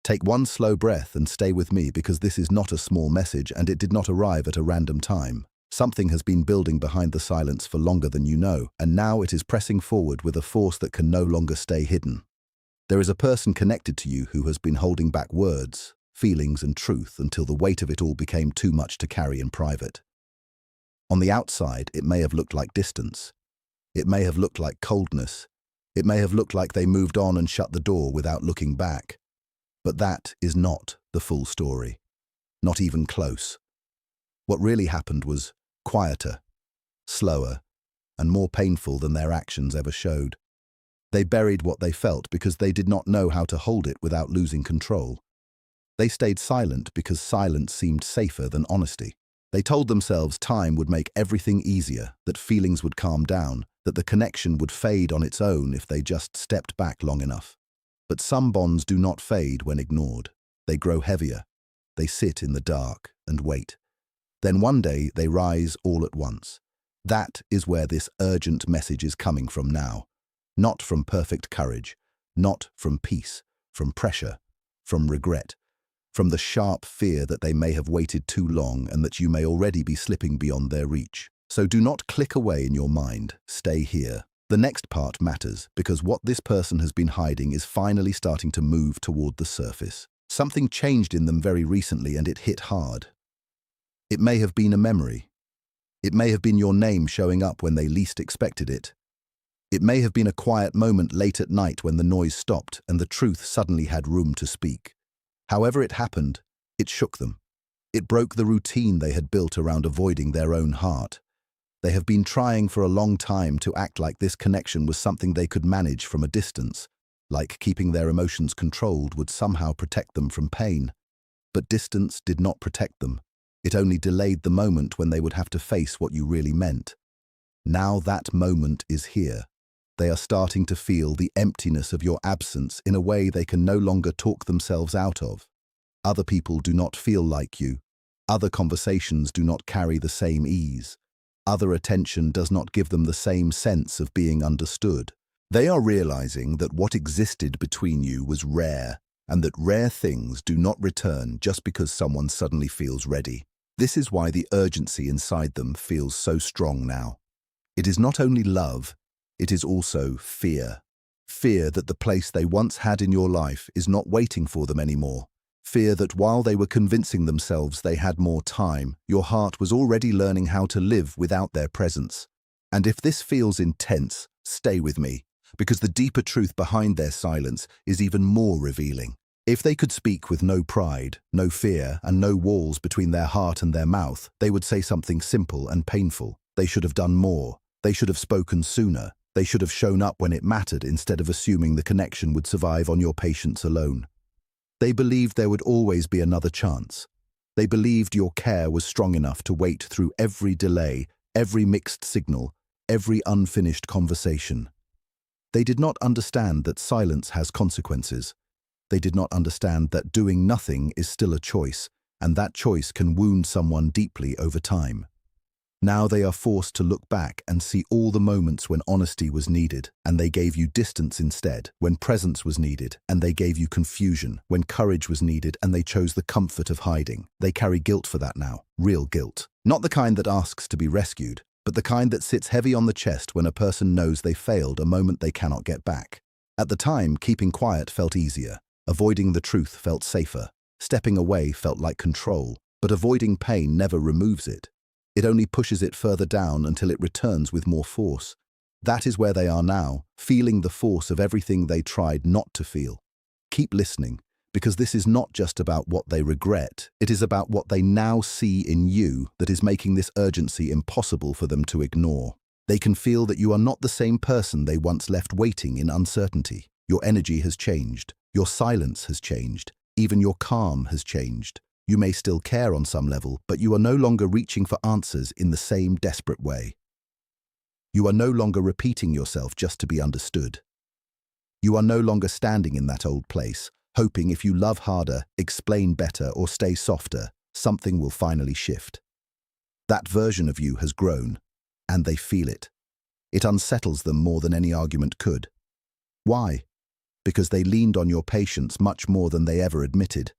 Take one slow breath and stay with me, because this is not a small message and it did not arrive at a random time. Something has been building behind the silence for longer than you know, and now it is pressing forward with a force that can no longer stay hidden. There is a person connected to you who has been holding back words, feelings and truth until the weight of it all became too much to carry in private. On the outside, it may have looked like distance. It may have looked like coldness. It may have looked like they moved on and shut the door without looking back. But that is not the full story. Not even close. What really happened was quieter, slower, and more painful than their actions ever showed. They buried what they felt because they did not know how to hold it without losing control. They stayed silent because silence seemed safer than honesty. They told themselves time would make everything easier, that feelings would calm down, that the connection would fade on its own if they just stepped back long enough. But some bonds do not fade when ignored. They grow heavier. They sit in the dark and wait. Then one day they rise all at once. That is where this urgent message is coming from now. Not from perfect courage, not from peace, from pressure, from regret, from the sharp fear that they may have waited too long and that you may already be slipping beyond their reach. So do not click away in your mind. Stay here. The next part matters, because what this person has been hiding is finally starting to move toward the surface. Something changed in them very recently and it hit hard. It may have been a memory. It may have been your name showing up when they least expected it. It may have been a quiet moment late at night when the noise stopped and the truth suddenly had room to speak. However it happened, it shook them. It broke the routine they had built around avoiding their own heart. They have been trying for a long time to act like this connection was something they could manage from a distance, like keeping their emotions controlled would somehow protect them from pain. But distance did not protect them. It only delayed the moment when they would have to face what you really meant. Now that moment is here. They are starting to feel the emptiness of your absence in a way they can no longer talk themselves out of. Other people do not feel like you. Other conversations do not carry the same ease. Other attention does not give them the same sense of being understood. They are realizing that what existed between you was rare, and that rare things do not return just because someone suddenly feels ready. This is why the urgency inside them feels so strong now. It is not only love, it is also fear. Fear that the place they once had in your life is not waiting for them anymore. Fear that while they were convincing themselves they had more time, your heart was already learning how to live without their presence. And if this feels intense, stay with me, because the deeper truth behind their silence is even more revealing. If they could speak with no pride, no fear, and no walls between their heart and their mouth, they would say something simple and painful. They should have done more. They should have spoken sooner. They should have shown up when it mattered instead of assuming the connection would survive on your patience alone. They believed there would always be another chance. They believed your care was strong enough to wait through every delay, every mixed signal, every unfinished conversation. They did not understand that silence has consequences. They did not understand that doing nothing is still a choice, and that choice can wound someone deeply over time. Now they are forced to look back and see all the moments when honesty was needed, and they gave you distance instead, when presence was needed, and they gave you confusion, when courage was needed, and they chose the comfort of hiding. They carry guilt for that now, real guilt. Not the kind that asks to be rescued, but the kind that sits heavy on the chest when a person knows they failed a moment they cannot get back. At the time, keeping quiet felt easier. Avoiding the truth felt safer. Stepping away felt like control, but avoiding pain never removes it. It only pushes it further down until it returns with more force. That is where they are now, feeling the force of everything they tried not to feel. Keep listening, because this is not just about what they regret, it is about what they now see in you that is making this urgency impossible for them to ignore. They can feel that you are not the same person they once left waiting in uncertainty. Your energy has changed. Your silence has changed. Even your calm has changed. You may still care on some level, but you are no longer reaching for answers in the same desperate way. You are no longer repeating yourself just to be understood. You are no longer standing in that old place, hoping if you love harder, explain better, or stay softer, something will finally shift. That version of you has grown, and they feel it. It unsettles them more than any argument could. Why? because they leaned on your patience much more than they ever admitted.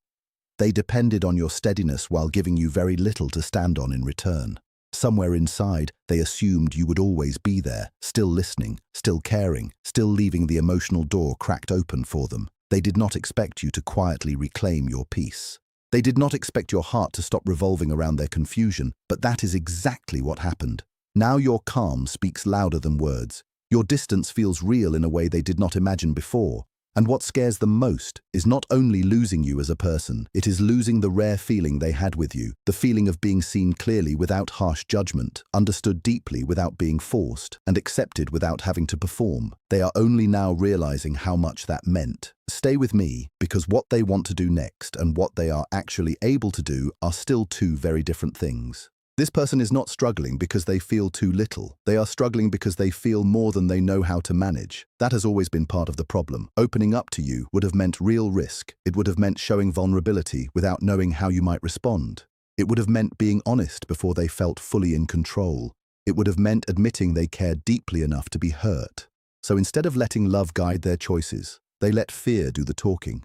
They depended on your steadiness while giving you very little to stand on in return. Somewhere inside, they assumed you would always be there, still listening, still caring, still leaving the emotional door cracked open for them. They did not expect you to quietly reclaim your peace. They did not expect your heart to stop revolving around their confusion, but that is exactly what happened. Now your calm speaks louder than words. Your distance feels real in a way they did not imagine before. And what scares them most is not only losing you as a person, it is losing the rare feeling they had with you, the feeling of being seen clearly without harsh judgment, understood deeply without being forced, and accepted without having to perform. They are only now realizing how much that meant. Stay with me, because what they want to do next and what they are actually able to do are still two very different things. This person is not struggling because they feel too little. They are struggling because they feel more than they know how to manage. That has always been part of the problem. Opening up to you would have meant real risk. It would have meant showing vulnerability without knowing how you might respond. It would have meant being honest before they felt fully in control. It would have meant admitting they cared deeply enough to be hurt. So instead of letting love guide their choices, they let fear do the talking.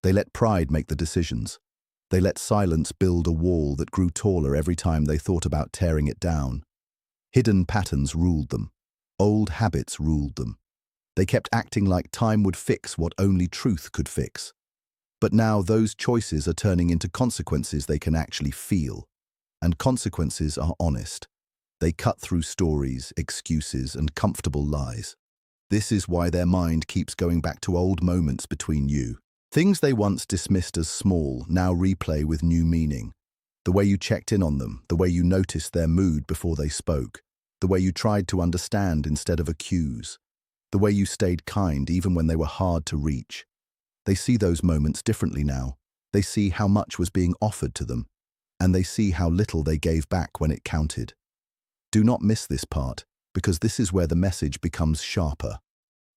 They let pride make the decisions. They let silence build a wall that grew taller every time they thought about tearing it down. Hidden patterns ruled them. Old habits ruled them. They kept acting like time would fix what only truth could fix. But now those choices are turning into consequences they can actually feel. And consequences are honest. They cut through stories, excuses, and comfortable lies. This is why their mind keeps going back to old moments between you. Things they once dismissed as small now replay with new meaning. The way you checked in on them, the way you noticed their mood before they spoke, the way you tried to understand instead of accuse, the way you stayed kind even when they were hard to reach. They see those moments differently now. They see how much was being offered to them, and they see how little they gave back when it counted. Do not miss this part, because this is where the message becomes sharper.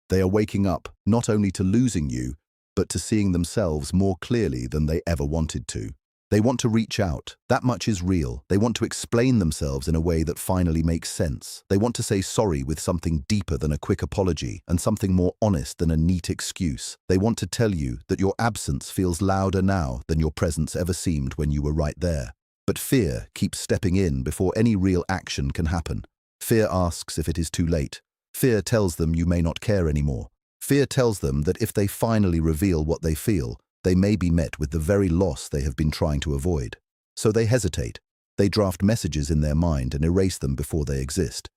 They are waking up not only to losing you, but to seeing themselves more clearly than they ever wanted to. They want to reach out. That much is real. They want to explain themselves in a way that finally makes sense. They want to say sorry with something deeper than a quick apology and something more honest than a neat excuse. They want to tell you that your absence feels louder now than your presence ever seemed when you were right there. But fear keeps stepping in before any real action can happen. Fear asks if it is too late. Fear tells them you may not care anymore. Fear tells them that if they finally reveal what they feel, they may be met with the very loss they have been trying to avoid. So they hesitate. They draft messages in their mind and erase them before they exist.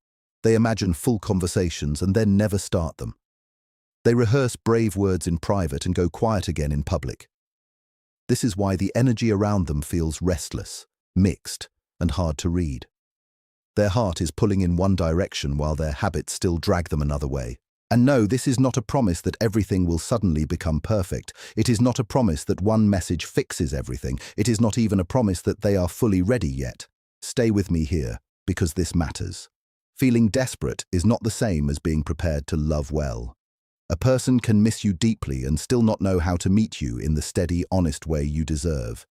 They imagine full conversations and then never start them. They rehearse brave words in private and go quiet again in public. This is why the energy around them feels restless, mixed, and hard to read. Their heart is pulling in one direction while their habits still drag them another way. And no, this is not a promise that everything will suddenly become perfect. It is not a promise that one message fixes everything. It is not even a promise that they are fully ready yet. Stay with me here, because this matters. Feeling desperate is not the same as being prepared to love well. A person can miss you deeply and still not know how to meet you in the steady, honest way you deserve.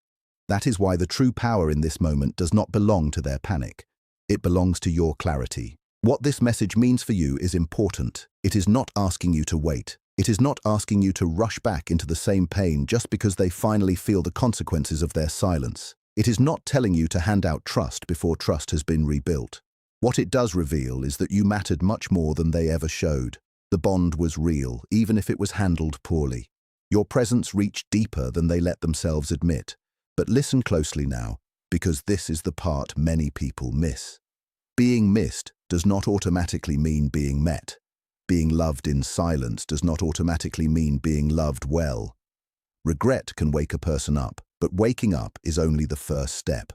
That is why the true power in this moment does not belong to their panic. It belongs to your clarity. What this message means for you is important. It is not asking you to wait. It is not asking you to rush back into the same pain just because they finally feel the consequences of their silence. It is not telling you to hand out trust before trust has been rebuilt. What it does reveal is that you mattered much more than they ever showed. The bond was real, even if it was handled poorly. Your presence reached deeper than they let themselves admit. But listen closely now, because this is the part many people miss. Being missed does not automatically mean being met. Being loved in silence does not automatically mean being loved well. Regret can wake a person up, but waking up is only the first step.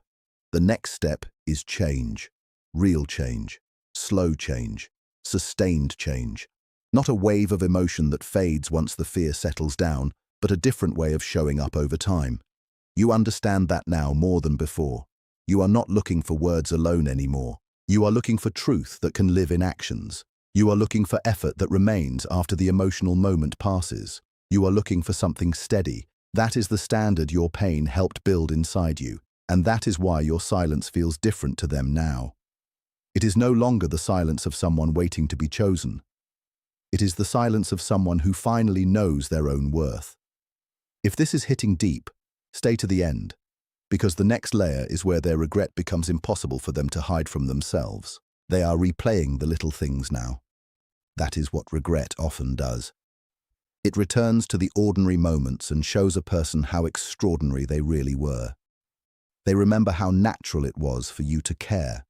The next step is change. Real change. Slow change. Sustained change. Not a wave of emotion that fades once the fear settles down, but a different way of showing up over time. You understand that now more than before. You are not looking for words alone anymore. You are looking for truth that can live in actions. You are looking for effort that remains after the emotional moment passes. You are looking for something steady. That is the standard your pain helped build inside you, and that is why your silence feels different to them now. It is no longer the silence of someone waiting to be chosen. It is the silence of someone who finally knows their own worth. If this is hitting deep, stay to the end, because the next layer is where their regret becomes impossible for them to hide from themselves. They are replaying the little things now. That is what regret often does. It returns to the ordinary moments and shows a person how extraordinary they really were. They remember how natural it was for you to care.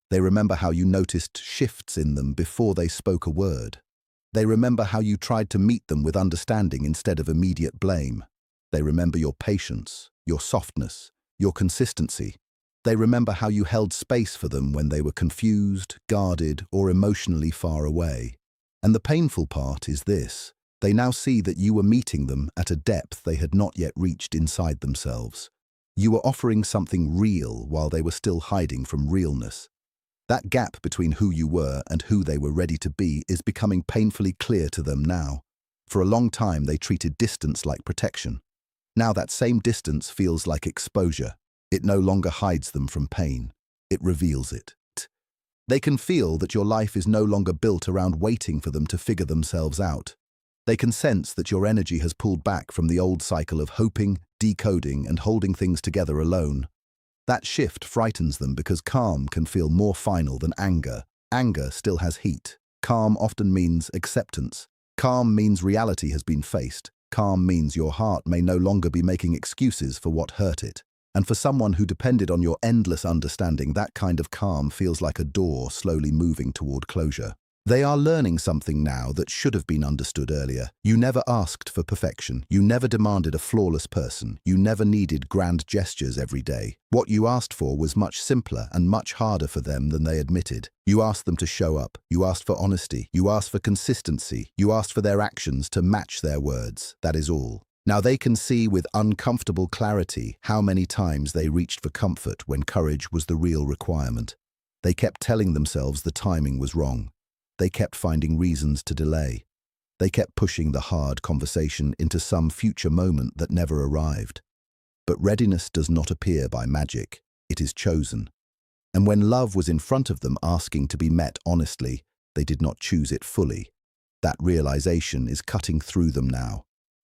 They remember how you noticed shifts in them before they spoke a word. They remember how you tried to meet them with understanding instead of immediate blame. They remember your patience, your softness, your consistency. They remember how you held space for them when they were confused, guarded, or emotionally far away. And the painful part is this: they now see that you were meeting them at a depth they had not yet reached inside themselves. You were offering something real while they were still hiding from realness. That gap between who you were and who they were ready to be is becoming painfully clear to them now. For a long time, they treated distance like protection. Now that same distance feels like exposure. It no longer hides them from pain. It reveals it. They can feel that your life is no longer built around waiting for them to figure themselves out. They can sense that your energy has pulled back from the old cycle of hoping, decoding, and holding things together alone. That shift frightens them because calm can feel more final than anger. Anger still has heat. Calm often means acceptance. Calm means reality has been faced. Calm means your heart may no longer be making excuses for what hurt it. And for someone who depended on your endless understanding, that kind of calm feels like a door slowly moving toward closure. They are learning something now that should have been understood earlier. You never asked for perfection. You never demanded a flawless person. You never needed grand gestures every day. What you asked for was much simpler and much harder for them than they admitted. You asked them to show up. You asked for honesty. You asked for consistency. You asked for their actions to match their words. That is all. Now they can see with uncomfortable clarity how many times they reached for comfort when courage was the real requirement. They kept telling themselves the timing was wrong. They kept finding reasons to delay. They kept pushing the hard conversation into some future moment that never arrived. But readiness does not appear by magic. It is chosen. And when love was in front of them asking to be met honestly, they did not choose it fully. That realization is cutting through them now.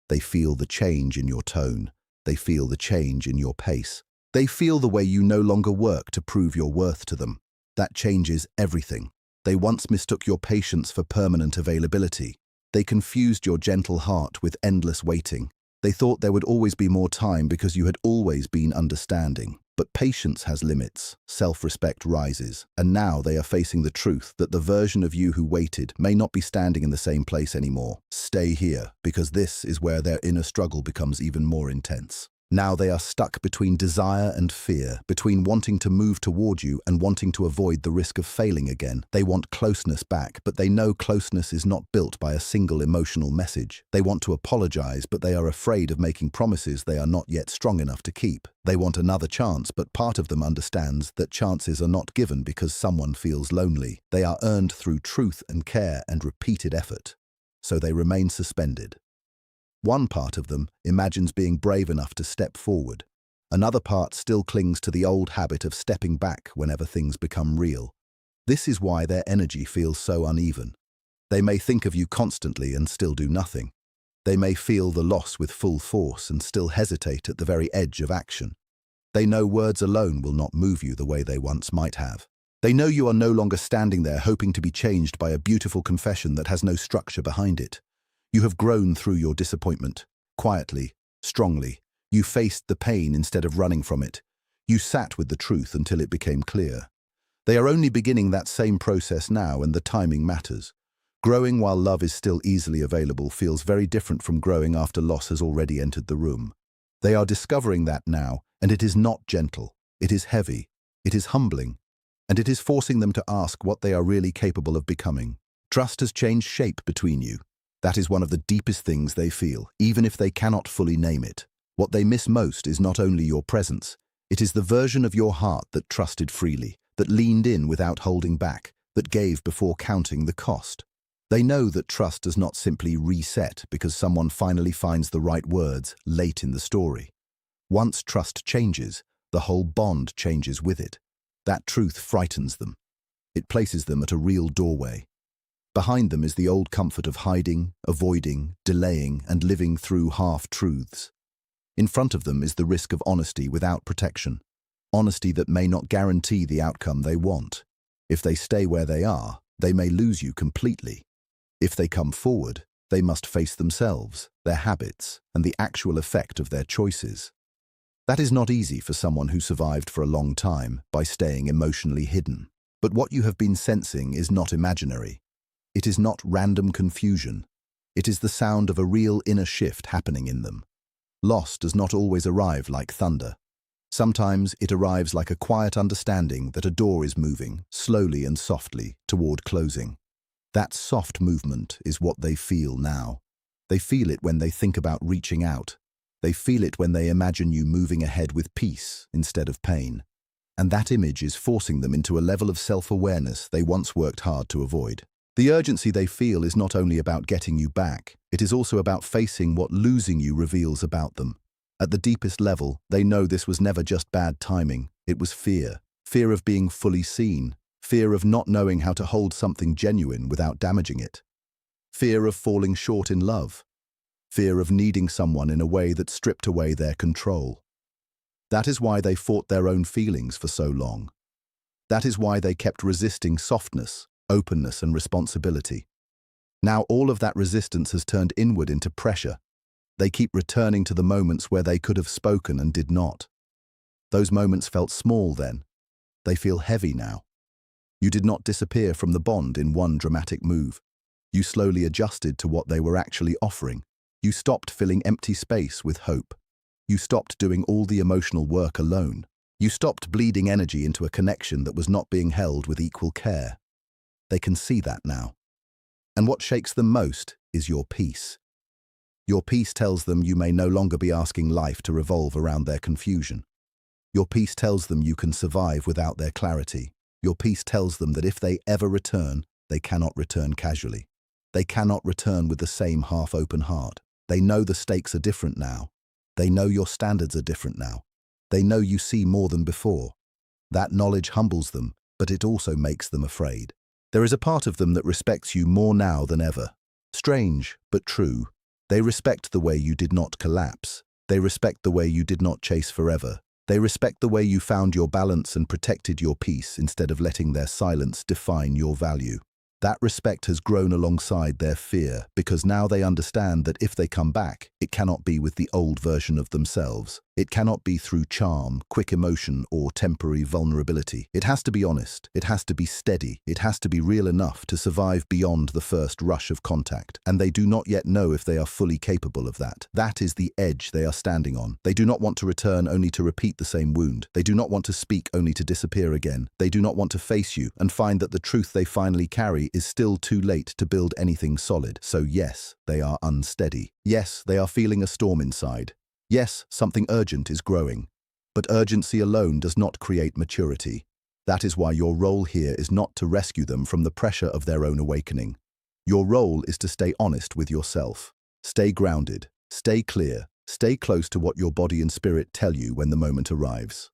They feel the change in your tone. They feel the change in your pace. They feel the way you no longer work to prove your worth to them. That changes everything. They once mistook your patience for permanent availability. They confused your gentle heart with endless waiting. They thought there would always be more time because you had always been understanding. But patience has limits, self-respect rises, and now they are facing the truth that the version of you who waited may not be standing in the same place anymore. Stay here, because this is where their inner struggle becomes even more intense. Now they are stuck between desire and fear, between wanting to move toward you and wanting to avoid the risk of failing again. They want closeness back, but they know closeness is not built by a single emotional message. They want to apologize, but they are afraid of making promises they are not yet strong enough to keep. They want another chance, but part of them understands that chances are not given because someone feels lonely. They are earned through truth and care and repeated effort. So they remain suspended. One part of them imagines being brave enough to step forward. Another part still clings to the old habit of stepping back whenever things become real. This is why their energy feels so uneven. They may think of you constantly and still do nothing. They may feel the loss with full force and still hesitate at the very edge of action. They know words alone will not move you the way they once might have. They know you are no longer standing there hoping to be changed by a beautiful confession that has no structure behind it. You have grown through your disappointment, quietly, strongly. You faced the pain instead of running from it. You sat with the truth until it became clear. They are only beginning that same process now, and the timing matters. Growing while love is still easily available feels very different from growing after loss has already entered the room. They are discovering that now, and it is not gentle. It is heavy. It is humbling. And it is forcing them to ask what they are really capable of becoming. Trust has changed shape between you. That is one of the deepest things they feel, even if they cannot fully name it. What they miss most is not only your presence, it is the version of your heart that trusted freely, that leaned in without holding back, that gave before counting the cost. They know that trust does not simply reset because someone finally finds the right words late in the story. Once trust changes, the whole bond changes with it. That truth frightens them. It places them at a real doorway. Behind them is the old comfort of hiding, avoiding, delaying, and living through half-truths. In front of them is the risk of honesty without protection, honesty that may not guarantee the outcome they want. If they stay where they are, they may lose you completely. If they come forward, they must face themselves, their habits, and the actual effect of their choices. That is not easy for someone who survived for a long time by staying emotionally hidden. But what you have been sensing is not imaginary. It is not random confusion. It is the sound of a real inner shift happening in them. Loss does not always arrive like thunder. Sometimes it arrives like a quiet understanding that a door is moving, slowly and softly, toward closing. That soft movement is what they feel now. They feel it when they think about reaching out. They feel it when they imagine you moving ahead with peace instead of pain. And that image is forcing them into a level of self-awareness they once worked hard to avoid. The urgency they feel is not only about getting you back, it is also about facing what losing you reveals about them. At the deepest level, they know this was never just bad timing, it was fear. Fear of being fully seen. Fear of not knowing how to hold something genuine without damaging it. Fear of falling short in love. Fear of needing someone in a way that stripped away their control. That is why they fought their own feelings for so long. That is why they kept resisting softness, openness, and responsibility. Now all of that resistance has turned inward into pressure. They keep returning to the moments where they could have spoken and did not. Those moments felt small then. They feel heavy now. You did not disappear from the bond in one dramatic move. You slowly adjusted to what they were actually offering. You stopped filling empty space with hope. You stopped doing all the emotional work alone. You stopped bleeding energy into a connection that was not being held with equal care. They can see that now. And what shakes them most is your peace. Your peace tells them you may no longer be asking life to revolve around their confusion. Your peace tells them you can survive without their clarity. Your peace tells them that if they ever return, they cannot return casually. They cannot return with the same half-open heart. They know the stakes are different now. They know your standards are different now. They know you see more than before. That knowledge humbles them, but it also makes them afraid. There is a part of them that respects you more now than ever. Strange, but true. They respect the way you did not collapse. They respect the way you did not chase forever. They respect the way you found your balance and protected your peace instead of letting their silence define your value. That respect has grown alongside their fear because now they understand that if they come back, it cannot be with the old version of themselves. It cannot be through charm, quick emotion, or temporary vulnerability. It has to be honest. It has to be steady. It has to be real enough to survive beyond the first rush of contact. And they do not yet know if they are fully capable of that. That is the edge they are standing on. They do not want to return only to repeat the same wound. They do not want to speak only to disappear again. They do not want to face you and find that the truth they finally carry is still too late to build anything solid. So yes, they are unsteady. Yes, they are feeling a storm inside. Yes, something urgent is growing. But urgency alone does not create maturity. That is why your role here is not to rescue them from the pressure of their own awakening. Your role is to stay honest with yourself. Stay grounded. Stay clear. Stay close to what your body and spirit tell you when the moment arrives.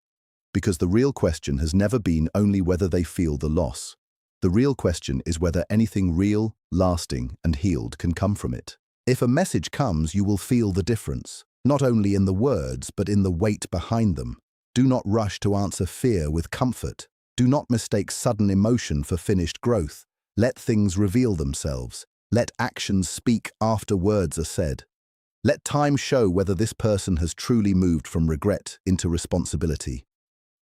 Because the real question has never been only whether they feel the loss. The real question is whether anything real, lasting, and healed can come from it. If a message comes, you will feel the difference, not only in the words, but in the weight behind them. Do not rush to answer fear with comfort. Do not mistake sudden emotion for finished growth. Let things reveal themselves. Let actions speak after words are said. Let time show whether this person has truly moved from regret into responsibility.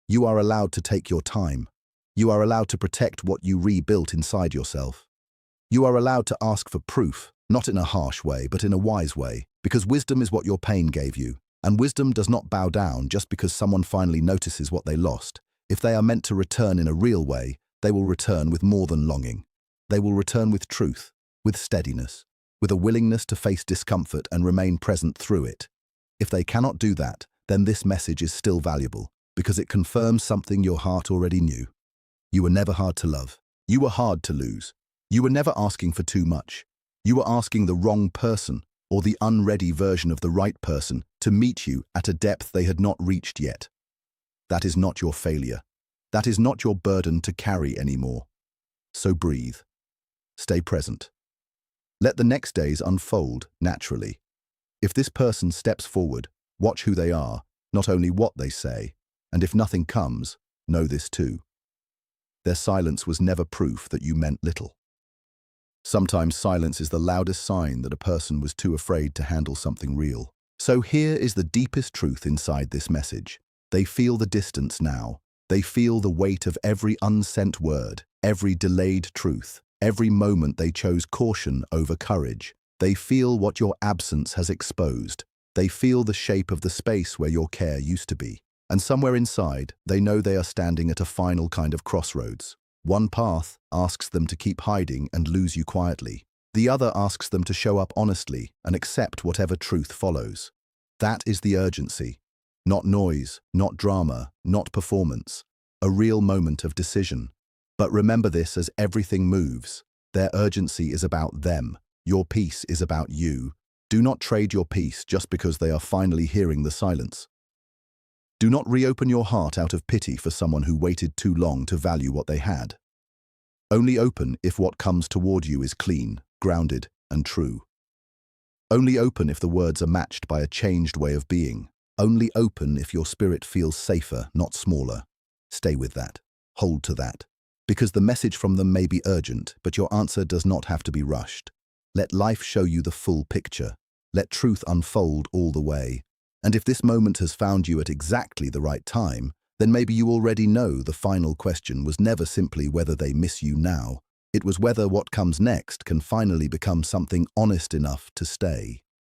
You are allowed to take your time. You are allowed to protect what you rebuilt inside yourself. You are allowed to ask for proof, not in a harsh way, but in a wise way, because wisdom is what your pain gave you, and wisdom does not bow down just because someone finally notices what they lost. If they are meant to return in a real way, they will return with more than longing. They will return with truth, with steadiness, with a willingness to face discomfort and remain present through it. If they cannot do that, then this message is still valuable, because it confirms something your heart already knew. You were never hard to love. You were hard to lose. You were never asking for too much. You were asking the wrong person, or the unready version of the right person, to meet you at a depth they had not reached yet. That is not your failure. That is not your burden to carry anymore. So breathe. Stay present. Let the next days unfold naturally. If this person steps forward, watch who they are, not only what they say, and if nothing comes, know this too. Their silence was never proof that you meant little. Sometimes silence is the loudest sign that a person was too afraid to handle something real. So here is the deepest truth inside this message. They feel the distance now. They feel the weight of every unsent word, every delayed truth, every moment they chose caution over courage. They feel what your absence has exposed. They feel the shape of the space where your care used to be. And somewhere inside, they know they are standing at a final kind of crossroads. One path asks them to keep hiding and lose you quietly. The other asks them to show up honestly and accept whatever truth follows. That is the urgency. Not noise, not drama, not performance. A real moment of decision. But remember this: as everything moves, their urgency is about them. Your peace is about you. Do not trade your peace just because they are finally hearing the silence. Do not reopen your heart out of pity for someone who waited too long to value what they had. Only open if what comes toward you is clean, grounded, and true. Only open if the words are matched by a changed way of being. Only open if your spirit feels safer, not smaller. Stay with that. Hold to that. Because the message from them may be urgent, but your answer does not have to be rushed. Let life show you the full picture. Let truth unfold all the way. And if this moment has found you at exactly the right time, then maybe you already know the final question was never simply whether they miss you now. It was whether what comes next can finally become something honest enough to stay.